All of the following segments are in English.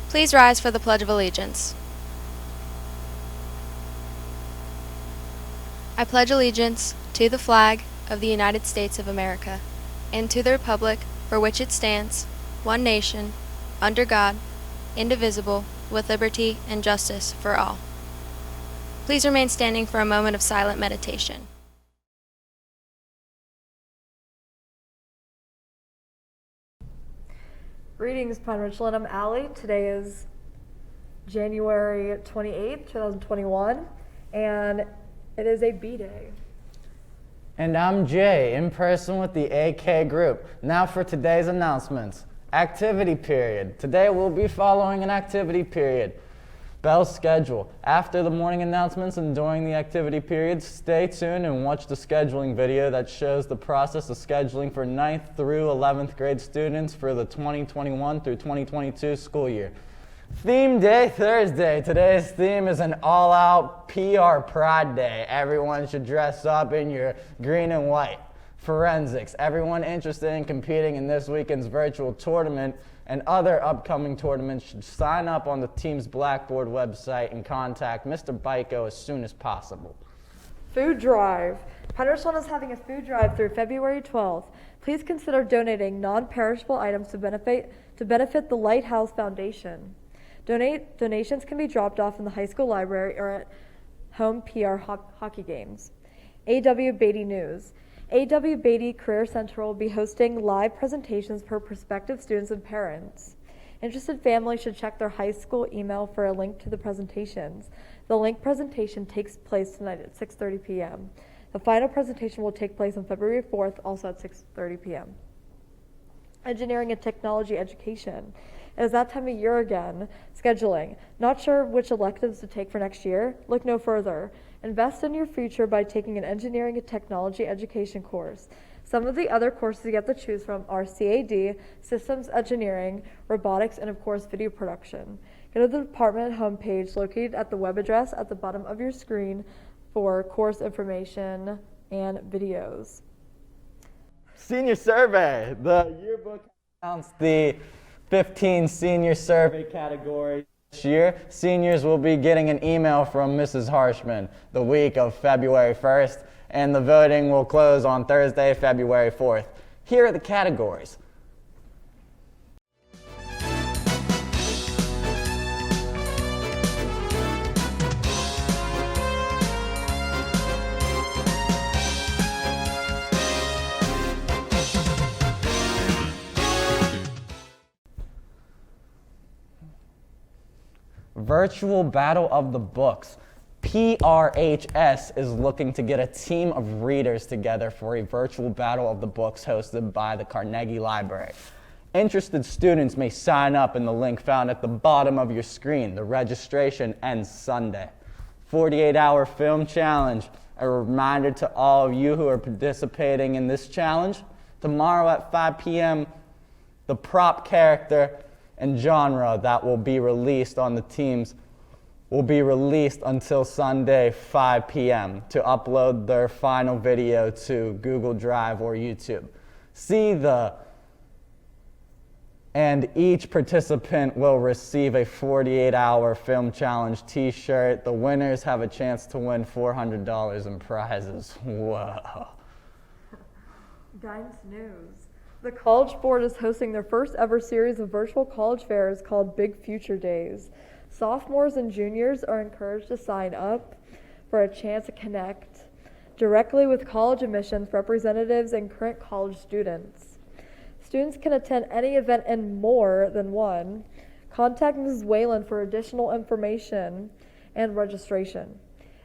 Please rise for the Pledge of Allegiance. I pledge allegiance to the flag of the United States of America and to the republic for which it stands, one nation, under God, indivisible, with liberty and justice for all. Please remain standing for a moment of silent meditation. Greetings, Pine-Richland. I'm Allie. Today is January 28th, 2021, and it is a B-Day. And I'm Jay, in person with the AK group. Now for today's announcements. Activity period. Today we'll be following an activity period. Bell schedule. After the morning announcements and during the activity period, stay tuned and watch the scheduling video that shows the process of scheduling for 9th through 11th grade students for the 2021 through 2022 school year. Theme Day Thursday. Today's theme is an all-out PR Pride Day. Everyone should dress up in your green and white. Forensics. Everyone interested in competing in this weekend's virtual tournament and other upcoming tournaments should sign up on the team's Blackboard website and contact Mr. Byko as soon as possible. Food drive. Pine-Richland is having a food drive through February 12th. Please consider donating non-perishable items to benefit the Lighthouse Foundation. Donations can be dropped off in the high school library or at home PR hockey games. A.W. Beatty News. A.W. Beatty Career Center will be hosting live presentations for prospective students and parents. Interested families should check their high school email for a link to the presentations. The link presentation takes place tonight at 6:30 p.m. The final presentation will take place on February 4th, also at 6:30 p.m. Engineering and Technology Education. It is that time of year again. Scheduling. Not sure which electives to take for next year? Look no further. Invest in your future by taking an engineering and technology education course. Some of the other courses you get to choose from are CAD, systems engineering, robotics, and of course video production. Go to the department homepage located at the web address at the bottom of your screen for course information and videos. Senior survey. The yearbook announced the 15 senior survey categories. This year, seniors will be getting an email from Mrs. Harshman the week of February 1st, and the voting will close on Thursday, February 4th. Here are the categories. Virtual Battle of the Books. PRHS is looking to get a team of readers together for a virtual battle of the books hosted by the Carnegie Library. Interested students may sign up in the link found at the bottom of your screen. The registration ends Sunday. 48-hour film challenge. A reminder to all of you who are participating in this challenge, tomorrow at 5 p.m., the prop character and genre that will be released on the teams will be released until Sunday, 5 p.m. to upload their final video to Google Drive or YouTube. And each participant will receive a 48-hour film challenge t-shirt. The winners have a chance to win $400 in prizes. Whoa. Guidance News. The College Board is hosting their first ever series of virtual college fairs called Big Future Days. Sophomores and juniors are encouraged to sign up for a chance to connect directly with college admissions representatives and current college students. Students can attend any event and more than one. Contact Mrs. Whalen for additional information and registration.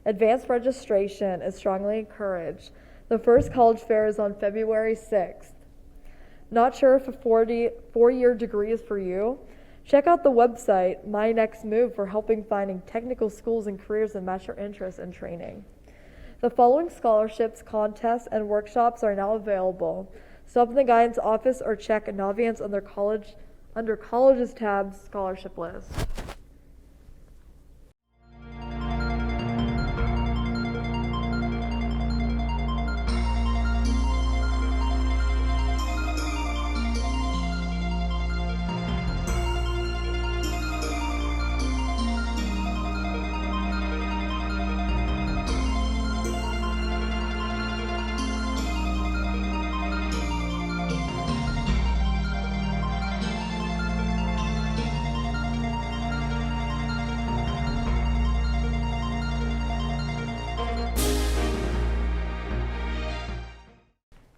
Advanced registration is strongly encouraged. The first college fair is on February 6th. Not sure if a four-year degree is for you? Check out the website, My Next Move, for helping finding technical schools and careers that match your interests and training. The following scholarships, contests, and workshops are now available. Stop in the guidance office or check Naviance under Colleges tab scholarship list.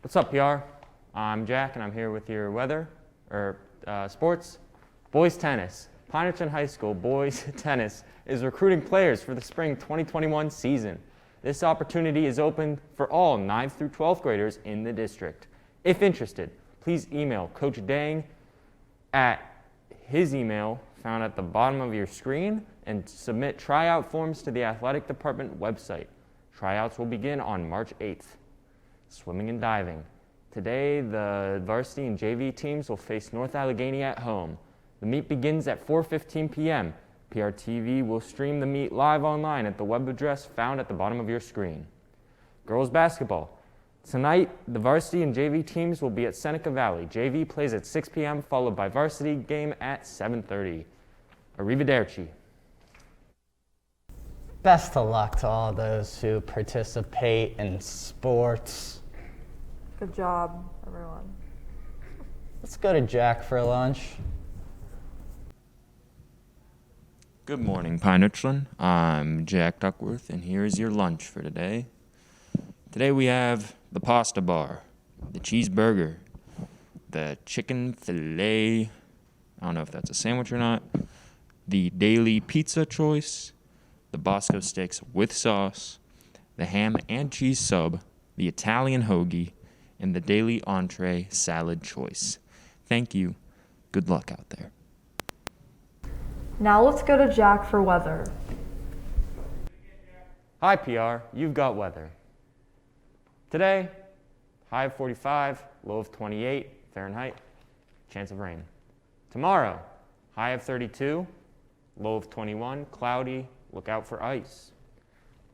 What's up, PR? I'm Jack, and I'm here with your sports. Boys tennis. Pine-Richland High School boys tennis is recruiting players for the spring 2021 season. This opportunity is open for all 9th through 12th graders in the district. If interested, please email Coach Dang at his email found at the bottom of your screen and submit tryout forms to the athletic department website. Tryouts will begin on March 8th. Swimming and diving. Today, the varsity and JV teams will face North Allegheny at home. The meet begins at 4:15 p.m. PRTV will stream the meet live online at the web address found at the bottom of your screen. Girls basketball. Tonight, the varsity and JV teams will be at Seneca Valley. JV plays at 6 p.m., followed by varsity game at 7:30. Arrivederci. Best of luck to all those who participate in sports. Good job, everyone. Let's go to Jack for lunch. Good morning, Pine-Richland. I'm Jack Duckworth, and here's your lunch for today. Today we have the pasta bar, the cheeseburger, the chicken filet, I don't know if that's a sandwich or not, the daily pizza choice, the Bosco sticks with sauce, the ham and cheese sub, the Italian hoagie, and the daily entree salad choice. Thank you. Good luck out there. Now let's go to Jack for weather. Hi, PR. You've got weather. Today, high of 45, low of 28 Fahrenheit, chance of rain. Tomorrow, high of 32, low of 21, cloudy, look out for ice.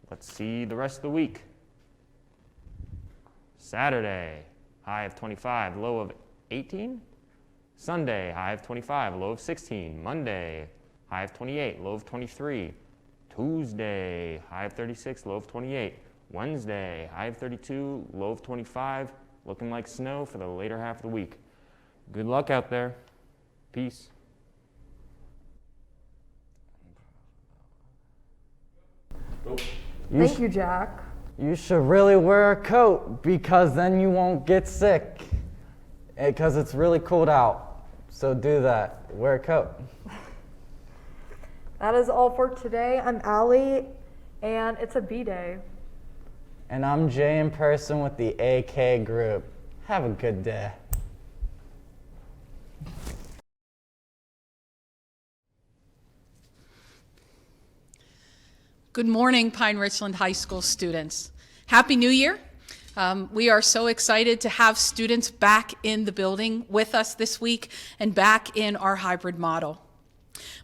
Let's see the rest of the week. Saturday, high of 25, low of 18. Sunday, high of 25, low of 16. Monday, high of 28, low of 23. Tuesday, high of 36, low of 28. Wednesday, high of 32, low of 25. Looking like snow for the later half of the week. Good luck out there. Peace. Thank you, Jack. You should really wear a coat because then you won't get sick. Because it's really cold out. So do that. Wear a coat. That is all for today. I'm Allie, and it's a B-Day. And I'm Jay in person with the AK group. Have a good day. Good morning, Pine-Richland High School students. Happy New Year. We are so excited to have students back in the building with us this week and back in our hybrid model.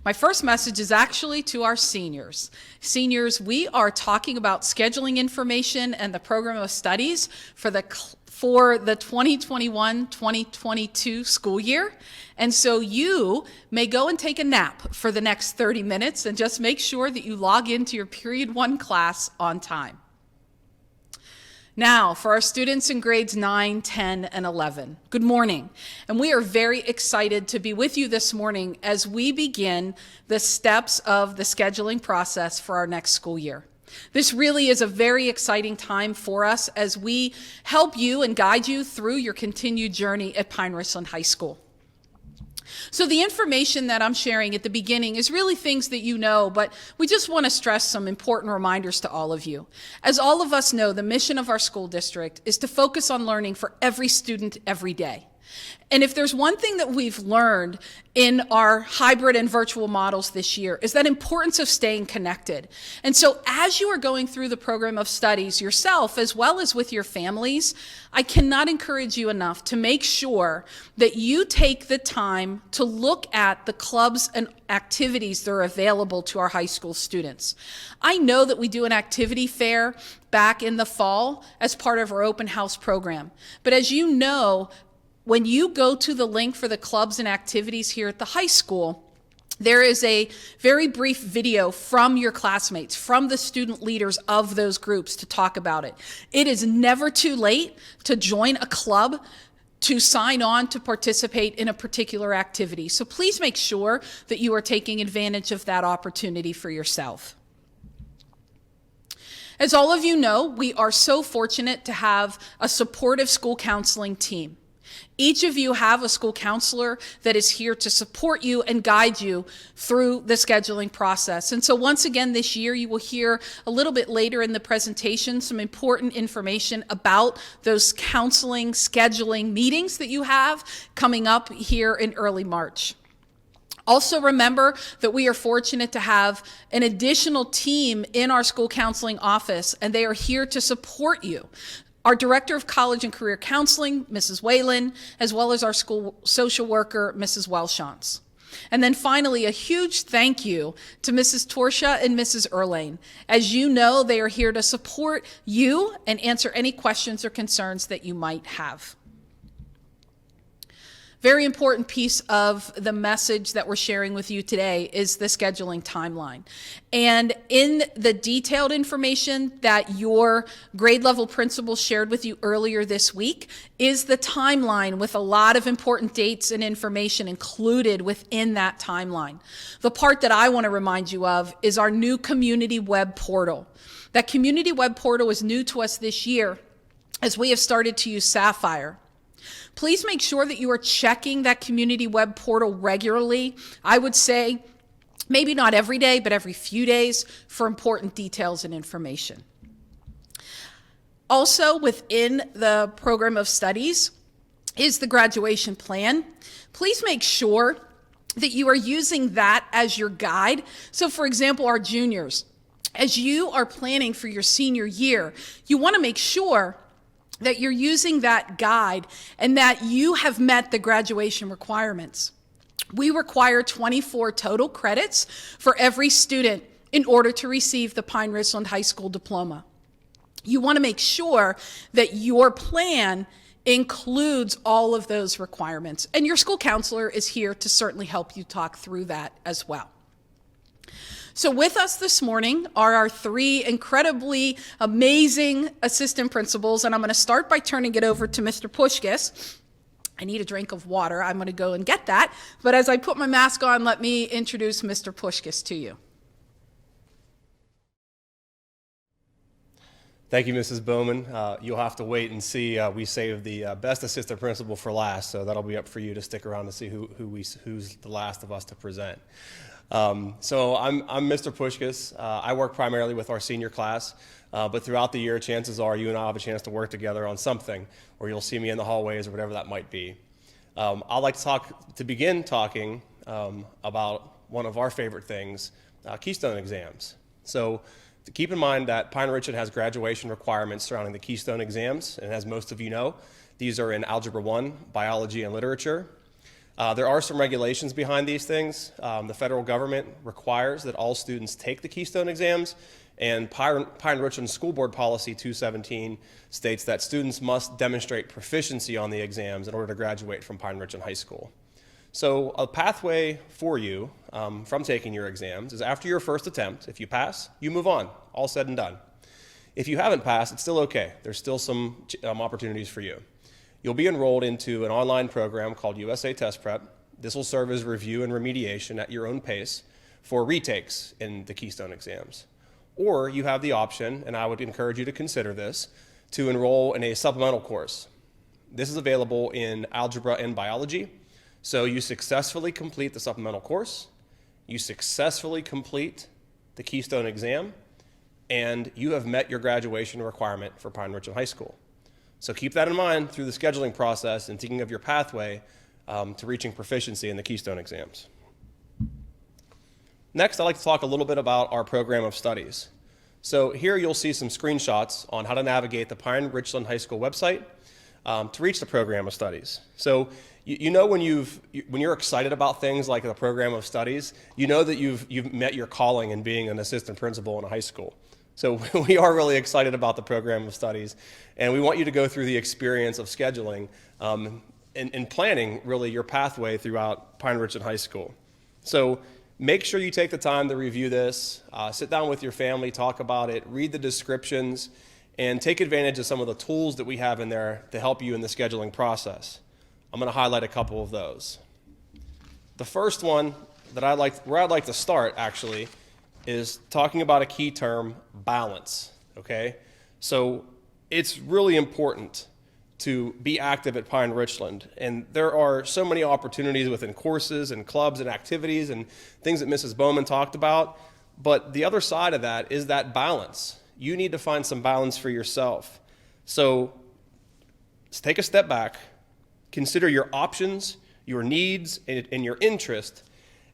My first message is actually to our seniors. Seniors, we are talking about scheduling information and the program of studies for the 2021-2022 school year. And so you may go and take a nap for the next 30 minutes and just make sure that you log into your period 1 class on time. Now, for our students in grades 9, 10, and 11, good morning. And we are very excited to be with you this morning as we begin the steps of the scheduling process for our next school year. This really is a very exciting time for us as we help you and guide you through your continued journey at Pine-Richland High School. So the information that I'm sharing at the beginning is really things that you know, but we just want to stress some important reminders to all of you. As all of us know, the mission of our school district is to focus on learning for every student every day. And if there's one thing that we've learned in our hybrid and virtual models this year is that importance of staying connected. And so as you are going through the program of studies yourself, as well as with your families, I cannot encourage you enough to make sure that you take the time to look at the clubs and activities that are available to our high school students. I know that we do an activity fair back in the fall as part of our open house program. But as you know, when you go to the link for the clubs and activities here at the high school, there is a very brief video from your classmates, from the student leaders of those groups to talk about it. It is never too late to join a club, to sign on to participate in a particular activity. So please make sure that you are taking advantage of that opportunity for yourself. As all of you know, we are so fortunate to have a supportive school counseling team. Each of you have a school counselor that is here to support you and guide you through the scheduling process. And so once again this year, you will hear a little bit later in the presentation some important information about those counseling scheduling meetings that you have coming up here in early March. Also remember that we are fortunate to have an additional team in our school counseling office, and they are here to support you. Our Director of College and Career Counseling, Mrs. Whalen, as well as our school social worker, Mrs. Welshans. And then finally, a huge thank you to Mrs. Torsha and Mrs. Erlane. As you know, they are here to support you and answer any questions or concerns that you might have. Very important piece of the message that we're sharing with you today is the scheduling timeline. And in the detailed information that your grade level principal shared with you earlier this week is the timeline with a lot of important dates and information included within that timeline. The part that I want to remind you of is our new community web portal. That community web portal is new to us this year as we have started to use Sapphire. Please make sure that you are checking that community web portal regularly. I would say maybe not every day, but every few days for important details and information. Also within the program of studies is the graduation plan. Please make sure that you are using that as your guide. So for example, our juniors, as you are planning for your senior year, you want to make sure that you're using that guide and that you have met the graduation requirements. We require 24 total credits for every student in order to receive the Pine-Richland High School diploma. You want to make sure that your plan includes all of those requirements, and your school counselor is here to certainly help you talk through that as well. So with us this morning are our three incredibly amazing assistant principals, and I'm going to start by turning it over to Mr. Pushkis. I need a drink of water. I'm going to go and get that. But as I put my mask on, let me introduce Mr. Pushkis to you. Thank you, Mrs. Bowman. You'll have to wait and see. We saved the best assistant principal for last, so that'll be up for you to stick around to see who's the last of us to present. So I'm Mr. Pushkis. I work primarily with our senior class, but throughout the year, chances are you and I have a chance to work together on something, or you'll see me in the hallways or whatever that might be. I'd like to begin talking about one of our favorite things, Keystone exams. So to keep in mind that Pine-Richland has graduation requirements surrounding the Keystone exams, and as most of you know, these are in Algebra 1, Biology, and Literature. There are some regulations behind these things. The federal government requires that all students take the Keystone exams, and Pine-Richland School Board Policy 217 states that students must demonstrate proficiency on the exams in order to graduate from Pine-Richland High School. So a pathway for you from taking your exams is after your first attempt. If you pass, you move on, all said and done. If you haven't passed, it's still okay. There's still some opportunities for you. You'll be enrolled into an online program called USA Test Prep. This will serve as review and remediation at your own pace for retakes in the Keystone exams. Or you have the option, and I would encourage you to consider this, to enroll in a supplemental course. This is available in Algebra and Biology. So you successfully complete the supplemental course, you successfully complete the Keystone exam, and you have met your graduation requirement for Pine-Richland High School. So keep that in mind through the scheduling process and thinking of your pathway to reaching proficiency in the Keystone exams. Next, I'd like to talk a little bit about our program of studies. So here you'll see some screenshots on how to navigate the Pine-Richland High School website to reach the program of studies. So you know when you're excited about things like the program of studies, you know that you've met your calling in being an assistant principal in a high school. So we are really excited about the program of studies, and we want you to go through the experience of scheduling and planning really your pathway throughout Pine-Richland High School. So make sure you take the time to review this, sit down with your family, talk about it, read the descriptions, and take advantage of some of the tools that we have in there to help you in the scheduling process. I'm going to highlight a couple of those. The first one where I'd like to start actually is talking about a key term, balance. okay? So it's really important to be active at Pine-Richland. And there are so many opportunities within courses and clubs and activities and things that Mrs. Bowman talked about. But the other side of that is that balance. You need to find some balance for yourself. So let's take a step back, consider your options, your needs, and your interest,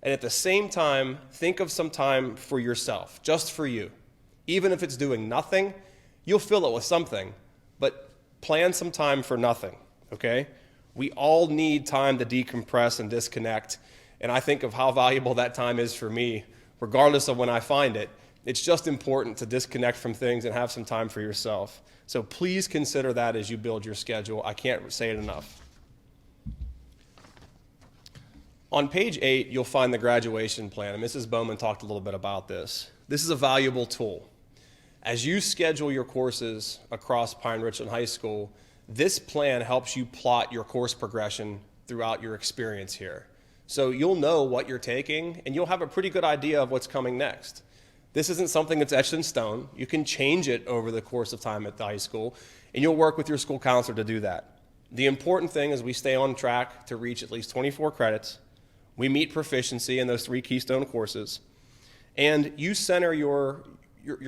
and at the same time, think of some time for yourself, just for you. Even if it's doing nothing, you'll fill it with something, but plan some time for nothing, okay? We all need time to decompress and disconnect, and I think of how valuable that time is for me, regardless of when I find it. It's just important to disconnect from things and have some time for yourself. So please consider that as you build your schedule. I can't say it enough. On page 8, you'll find the graduation plan, and Mrs. Bowman talked a little bit about this. This is a valuable tool. As you schedule your courses across Pine-Richland High School, this plan helps you plot your course progression throughout your experience here. So you'll know what you're taking, and you'll have a pretty good idea of what's coming next. This isn't something that's etched in stone. You can change it over the course of time at the high school, and you'll work with your school counselor to do that. The important thing is we stay on track to reach at least 24 credits. We meet proficiency in those 3 keystone courses, and you center your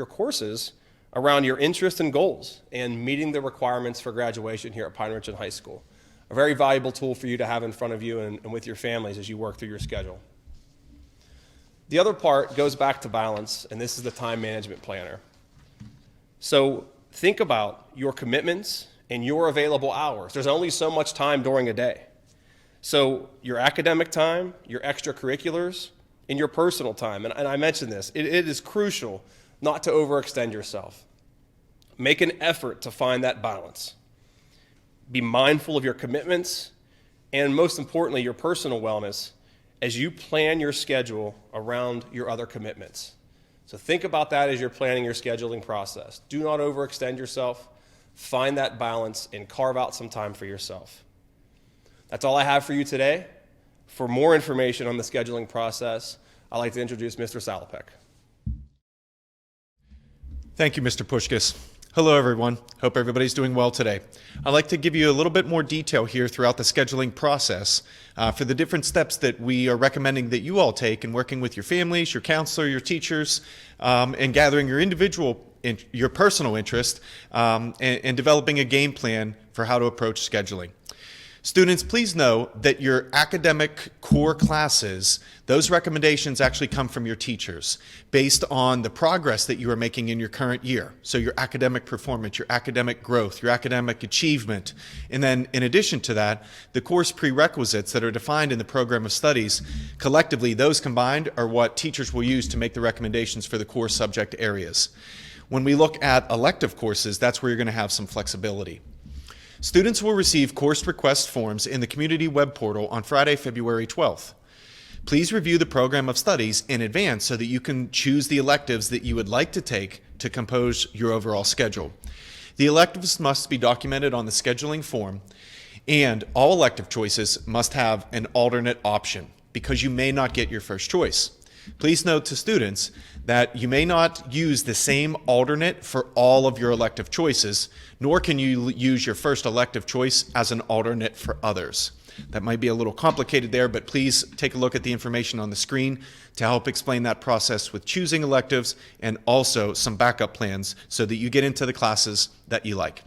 courses around your interests and goals and meeting the requirements for graduation here at Pine-Richland High School. A very valuable tool for you to have in front of you and with your families as you work through your schedule. The other part goes back to balance, and this is the time management planner. So think about your commitments and your available hours. There's only so much time during a day. So your academic time, your extracurriculars, and your personal time. And I mentioned this. It is crucial not to overextend yourself. Make an effort to find that balance. Be mindful of your commitments and, most importantly, your personal wellness as you plan your schedule around your other commitments. So think about that as you're planning your scheduling process. Do not overextend yourself. Find that balance and carve out some time for yourself. That's all I have for you today. For more information on the scheduling process, I'd like to introduce Mr. Salopek. Thank you, Mr. Pushkis. Hello, everyone. Hope everybody's doing well today. I'd like to give you a little bit more detail here throughout the scheduling process for the different steps that we are recommending that you all take in working with your families, your counselor, your teachers, and gathering your personal interest and developing a game plan for how to approach scheduling. Students, please know that your academic core classes, those recommendations actually come from your teachers based on the progress that you are making in your current year. So your academic performance, your academic growth, your academic achievement. And then in addition to that, the course prerequisites that are defined in the program of studies, collectively those combined are what teachers will use to make the recommendations for the core subject areas. When we look at elective courses, that's where you're going to have some flexibility. Students will receive course request forms in the community web portal on Friday, February 12th. Please review the program of studies in advance so that you can choose the electives that you would like to take to compose your overall schedule. The electives must be documented on the scheduling form, and all elective choices must have an alternate option because you may not get your first choice. Please note to students that you may not use the same alternate for all of your elective choices, nor can you use your first elective choice as an alternate for others. That might be a little complicated there, but please take a look at the information on the screen to help explain that process with choosing electives and also some backup plans so that you get into the classes that you like.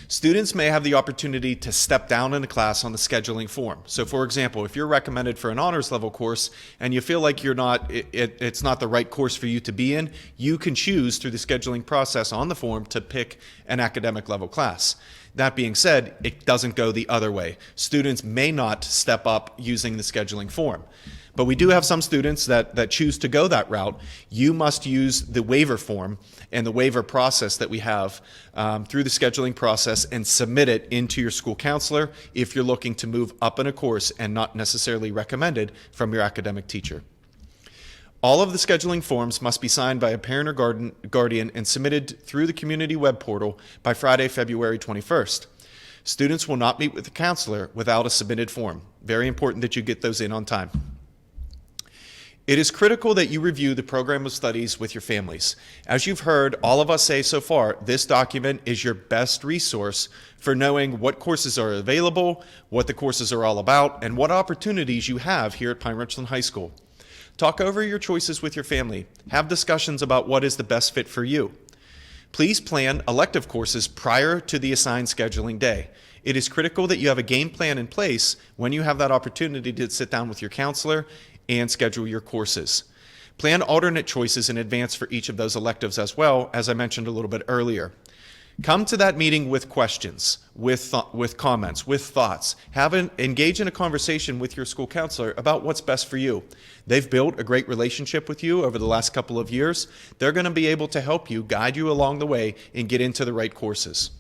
Students may have the opportunity to step down in a class on the scheduling form. So for example, if you're recommended for an honors level course and you feel like it's not the right course for you to be in, you can choose through the scheduling process on the form to pick an academic level class. That being said, it doesn't go the other way. Students may not step up using the scheduling form. But we do have some students that choose to go that route. You must use the waiver form and the waiver process that we have through the scheduling process and submit it into your school counselor if you're looking to move up in a course and not necessarily recommended from your academic teacher. All of the scheduling forms must be signed by a parent or guardian and submitted through the community web portal by Friday, February 21st. Students will not meet with the counselor without a submitted form. Very important that you get those in on time. It is critical that you review the program of studies with your families. As you've heard all of us say so far, this document is your best resource for knowing what courses are available, what the courses are all about, and what opportunities you have here at Pine-Richland High School. Talk over your choices with your family. Have discussions about what is the best fit for you. Please plan elective courses prior to the assigned scheduling day. It is critical that you have a game plan in place when you have that opportunity to sit down with your counselor and schedule your courses. Plan alternate choices in advance for each of those electives as well, as I mentioned a little bit earlier. Come to that meeting with questions, with comments, with thoughts. Engage in a conversation with your school counselor about what's best for you. They've built a great relationship with you over the last couple of years. They're going to be able to help you, guide you along the way, and get into the right courses.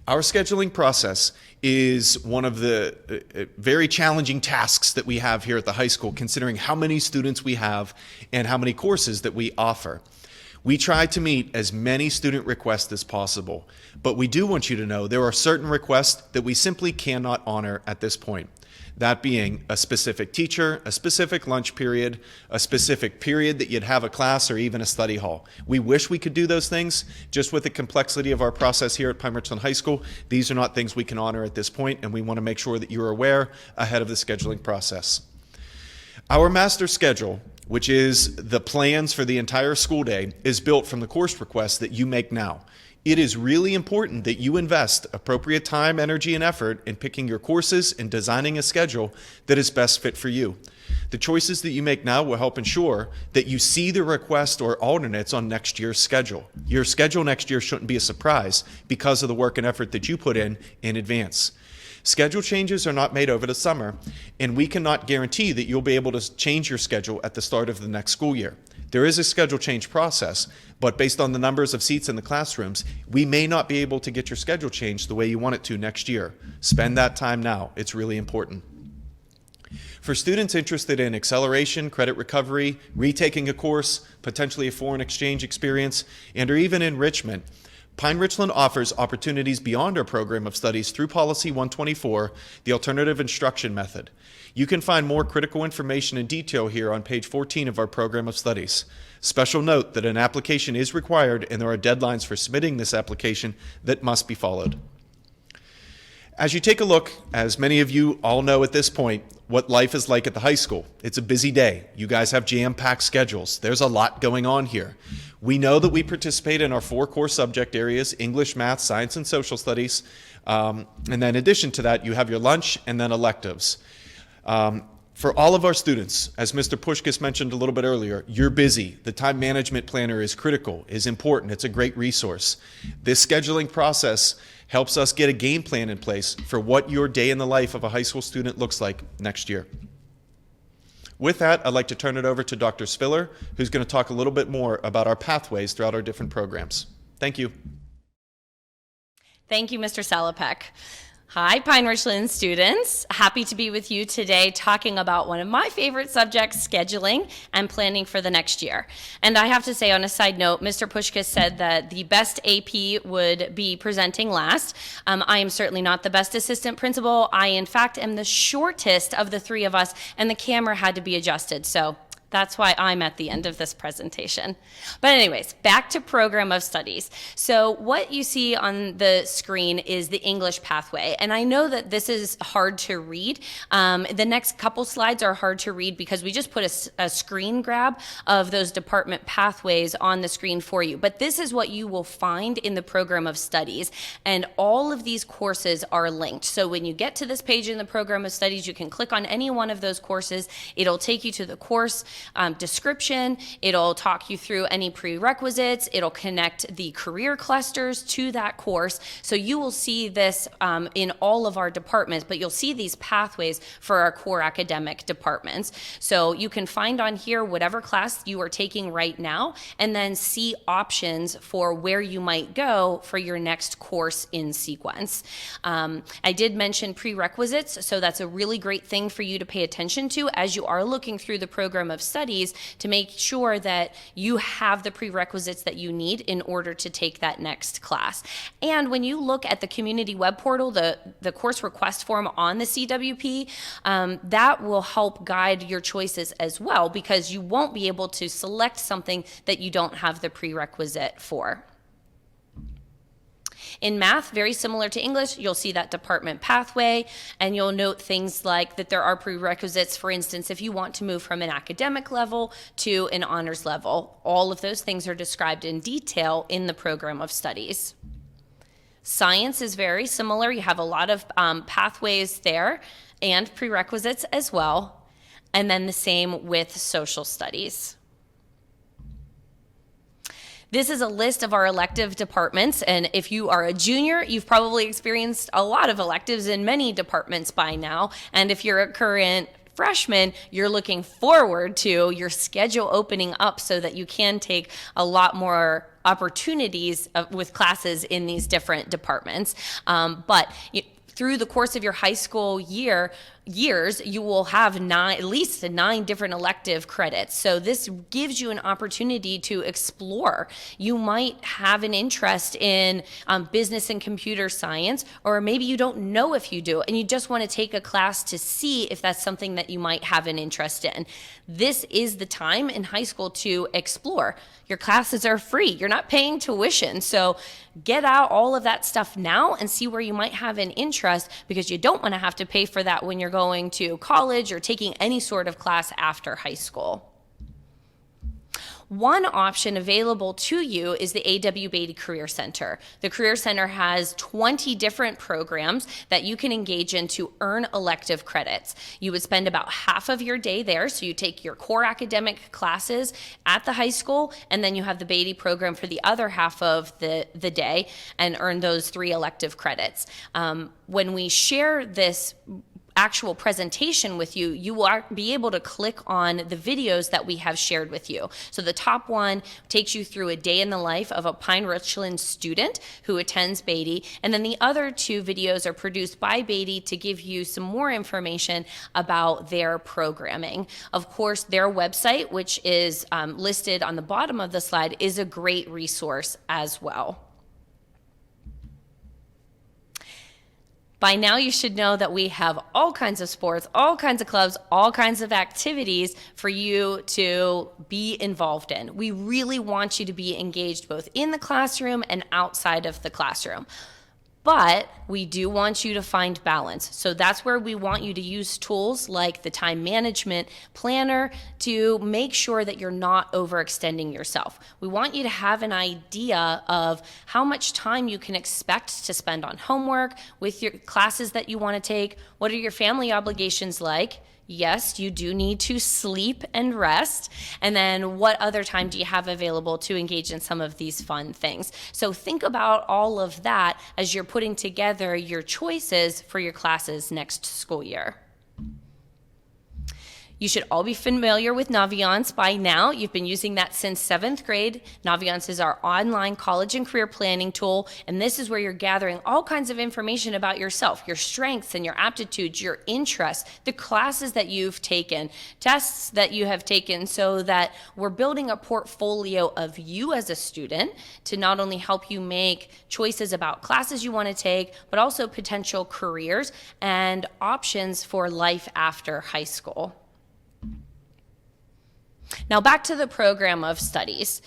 Our scheduling process is one of the very challenging tasks that we have here at the high school, considering how many students we have and how many courses that we offer. We try to meet as many student requests as possible, but we do want you to know there are certain requests that we simply cannot honor at this point. That being a specific teacher, a specific lunch period, a specific period that you'd have a class, or even a study hall. We wish we could do those things. Just with the complexity of our process here at Pine-Richland High School, these are not things we can honor at this point, and we want to make sure that you're aware ahead of the scheduling process. Our master schedule, which is the plans for the entire school day, is built from the course requests that you make now. It is really important that you invest appropriate time, energy, and effort in picking your courses and designing a schedule that is best fit for you. The choices that you make now will help ensure that you see the request or alternates on next year's schedule. Your schedule next year shouldn't be a surprise because of the work and effort that you put in advance. Schedule changes are not made over the summer, and we cannot guarantee that you'll be able to change your schedule at the start of the next school year. There is a schedule change process, but based on the numbers of seats in the classrooms, we may not be able to get your schedule changed the way you want it to next year. Spend that time now. It's really important. For students interested in acceleration, credit recovery, retaking a course, potentially a foreign exchange experience, or even enrichment, Pine-Richland offers opportunities beyond our program of studies through Policy 124, the Alternative Instruction Method. You can find more critical information and detail here on page 14 of our program of studies. Special note that an application is required and there are deadlines for submitting this application that must be followed. As you take a look, as many of you all know at this point, what life is like at the high school. It's a busy day. You guys have jam-packed schedules. There's a lot going on here. We know that we participate in our 4 core subject areas: English, Math, Science, and Social Studies. And then in addition to that, you have your lunch and then electives. For all of our students, as Mr. Pushkis mentioned a little bit earlier, you're busy. The time management planner is critical, is important. It's a great resource. This scheduling process helps us get a game plan in place for what your day in the life of a high school student looks like next year. With that, I'd like to turn it over to Dr. Spiller, who's going to talk a little bit more about our pathways throughout our different programs. Thank you. Thank you, Mr. Salopek. Hi, Pine-Richland students. Happy to be with you today talking about one of my favorite subjects, scheduling and planning for the next year. And I have to say, on a side note, Mr. Pushkis said that the best AP would be presenting last. I am certainly not the best assistant principal. I, in fact, am the shortest of the 3 of us, and the camera had to be adjusted. So that's why I'm at the end of this presentation. But anyways, back to program of studies. So what you see on the screen is the English pathway. And I know that this is hard to read. The next couple slides are hard to read because we just put a screen grab of those department pathways on the screen for you. But this is what you will find in the program of studies. And all of these courses are linked. So when you get to this page in the program of studies, you can click on any one of those courses. It'll take you to the course description. It'll talk you through any prerequisites. It'll connect the career clusters to that course. So you will see this in all of our departments, but you'll see these pathways for our core academic departments. So you can find on here whatever class you are taking right now, and then see options for where you might go for your next course in sequence. I did mention prerequisites, so that's a really great thing for you to pay attention to as you are looking through the program of studies to make sure that you have the prerequisites that you need in order to take that next class. And when you look at the community web portal, the course request form on the CWP, that will help guide your choices as well, because you won't be able to select something that you don't have the prerequisite for. In math, very similar to English, you'll see that department pathway, and you'll note things like that there are prerequisites. For instance, if you want to move from an academic level to an honors level, all of those things are described in detail in the program of studies. Science is very similar. You have a lot of pathways there and prerequisites as well, and then the same with social studies. This is a list of our elective departments, and if you are a junior, you've probably experienced a lot of electives in many departments by now, and if you're a current freshman, you're looking forward to your schedule opening up so that you can take a lot more opportunities with classes in these different departments. Through the course of your high school years, you will have at least 9 different elective credits. So this gives you an opportunity to explore. You might have an interest in business and computer science, or maybe you don't know if you do, and you just want to take a class to see if that's something that you might have an interest in. This is the time in high school to explore. Your classes are free. You're not paying tuition. So get out all of that stuff now and see where you might have an interest, because you don't want to have to pay for that when you're going to college or taking any sort of class after high school. One option available to you is the A.W. Beatty Career Center. The Career Center has 20 different programs that you can engage in to earn elective credits. You would spend about half of your day there, so you take your core academic classes at the high school, and then you have the Beatty program for the other half of the day and earn those 3 elective credits. When we share this actual presentation with you, you will be able to click on the videos that we have shared with you. So the top one takes you through a day in the life of a Pine-Richland student who attends Beatty, and then the other 2 videos are produced by Beatty to give you some more information about their programming. Of course, their website, which is listed on the bottom of the slide, is a great resource as well. By now, you should know that we have all kinds of sports, all kinds of clubs, all kinds of activities for you to be involved in. We really want you to be engaged both in the classroom and outside of the classroom. But we do want you to find balance. So that's where we want you to use tools like the time management planner to make sure that you're not overextending yourself. We want you to have an idea of how much time you can expect to spend on homework, with your classes that you want to take. What are your family obligations like? Yes, you do need to sleep and rest. And then what other time do you have available to engage in some of these fun things? So think about all of that as you're putting together your choices for your classes next school year. You should all be familiar with Naviance by now. You've been using that since 7th grade. Naviance is our online college and career planning tool, and this is where you're gathering all kinds of information about yourself, your strengths and your aptitudes, your interests, the classes that you've taken, tests that you have taken, so that we're building a portfolio of you as a student to not only help you make choices about classes you want to take, but also potential careers and options for life after high school. Now back to the program of studies.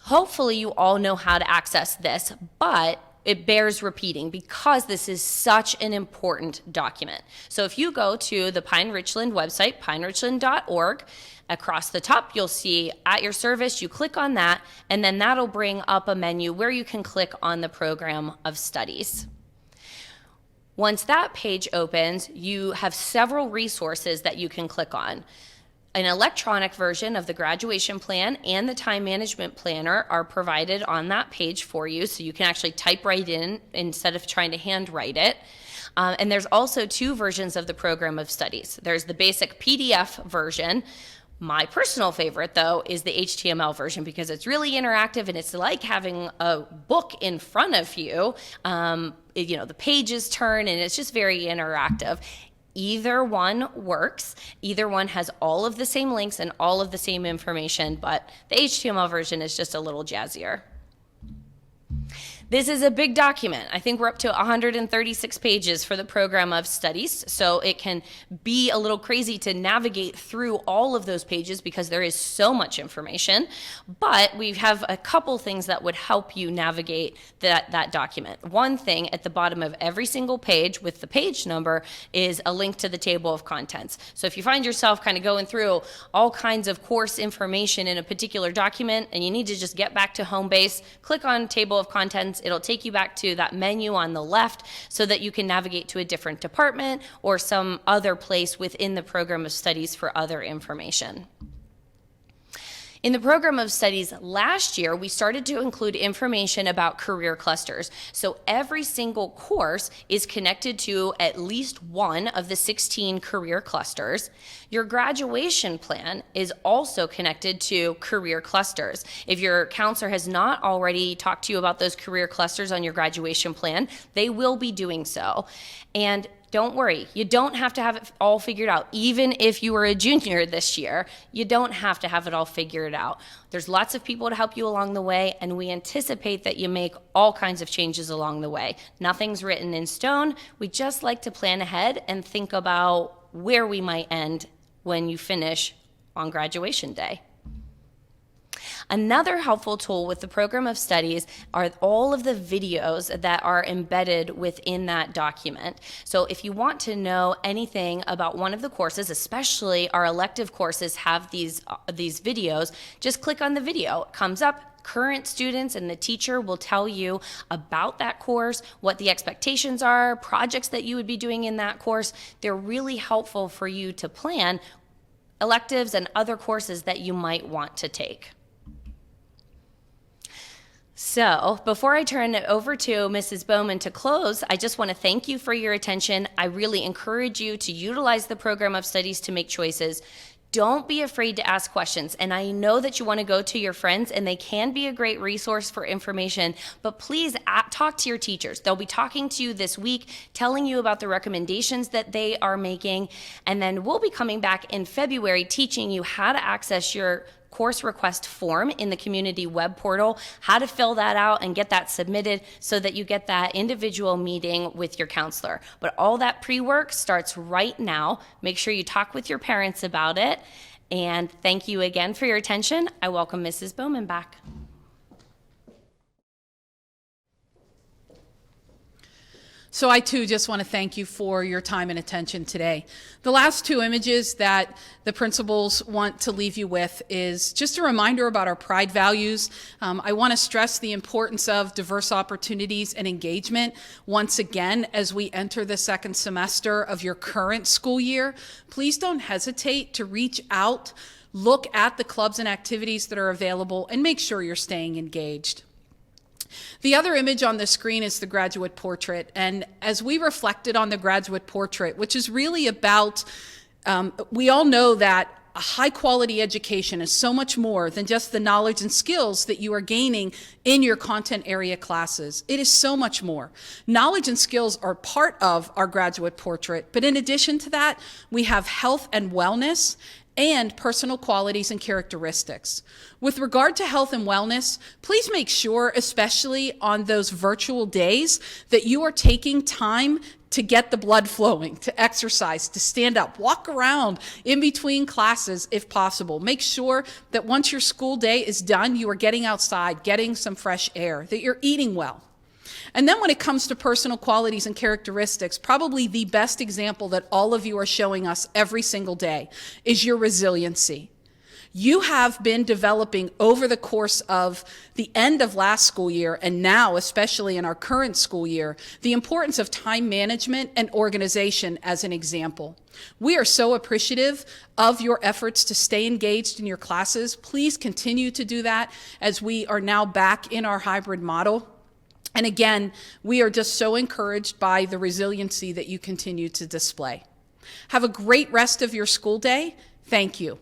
Hopefully you all know how to access this, but it bears repeating because this is such an important document. So if you go to the Pine-Richland website, pinerichland.org, across the top you'll see at your service, you click on that, and then that'll bring up a menu where you can click on the program of studies. Once that page opens, you have several resources that you can click on. An electronic version of the graduation plan and the time management planner are provided on that page for you, so you can actually type right in instead of trying to handwrite it. And there's also 2 versions of the program of studies. There's the basic PDF version. My personal favorite, though, is the HTML version because it's really interactive and it's like having a book in front of you. The pages turn and it's just very interactive. Either one works. Either one has all of the same links and all of the same information, but the HTML version is just a little jazzier. This is a big document. I think we're up to 136 pages for the program of studies, so it can be a little crazy to navigate through all of those pages because there is so much information, but we have a couple things that would help you navigate that document. One thing at the bottom of every single page with the page number is a link to the table of contents. So if you find yourself kind of going through all kinds of course information in a particular document and you need to just get back to home base, click on table of contents. It'll take you back to that menu on the left so that you can navigate to a different department or some other place within the program of studies for other information. In the program of studies last year, we started to include information about career clusters. So every single course is connected to at least one of the 16 career clusters. Your graduation plan is also connected to career clusters. If your counselor has not already talked to you about those career clusters on your graduation plan, they will be doing so. And don't worry, you don't have to have it all figured out. Even if you were a junior this year, you don't have to have it all figured out. There's lots of people to help you along the way, and we anticipate that you make all kinds of changes along the way. Nothing's written in stone. We just like to plan ahead and think about where we might end when you finish on graduation day. Another helpful tool with the program of studies are all of the videos that are embedded within that document. So if you want to know anything about one of the courses, especially our elective courses have these videos, just click on the video. It comes up. Current students and the teacher will tell you about that course, what the expectations are, projects that you would be doing in that course. They're really helpful for you to plan electives and other courses that you might want to take. So before I turn it over to Mrs. Bowman to close, I just want to thank you for your attention. I really encourage you to utilize the program of studies to make choices. Don't be afraid to ask questions. And I know that you want to go to your friends and they can be a great resource for information, but please talk to your teachers. They'll be talking to you this week, telling you about the recommendations that they are making. And then we'll be coming back in February teaching you how to access your course request form in the community web portal, how to fill that out and get that submitted so that you get that individual meeting with your counselor. But all that pre-work starts right now. Make sure you talk with your parents about it. And thank you again for your attention. I welcome Mrs. Bowman back. So I too just want to thank you for your time and attention today. The last two images that the principals want to leave you with is just a reminder about our pride values. I want to stress the importance of diverse opportunities and engagement once again as we enter the second semester of your current school year. Please don't hesitate to reach out, look at the clubs and activities that are available, and make sure you're staying engaged. The other image on the screen is the graduate portrait, and as we reflected on the graduate portrait, which is really about, we all know that a high-quality education is so much more than just the knowledge and skills that you are gaining in your content area classes. It is so much more. Knowledge and skills are part of our graduate portrait, but in addition to that, we have health and wellness and personal qualities and characteristics. With regard to health and wellness, please make sure, especially on those virtual days, that you are taking time to get the blood flowing, to exercise, to stand up, walk around in between classes if possible. Make sure that once your school day is done, you are getting outside, getting some fresh air, that you're eating well. And then when it comes to personal qualities and characteristics, probably the best example that all of you are showing us every single day is your resiliency. You have been developing over the course of the end of last school year and now, especially in our current school year, the importance of time management and organization as an example. We are so appreciative of your efforts to stay engaged in your classes. Please continue to do that as we are now back in our hybrid model. And again, we are just so encouraged by the resiliency that you continue to display. Have a great rest of your school day. Thank you.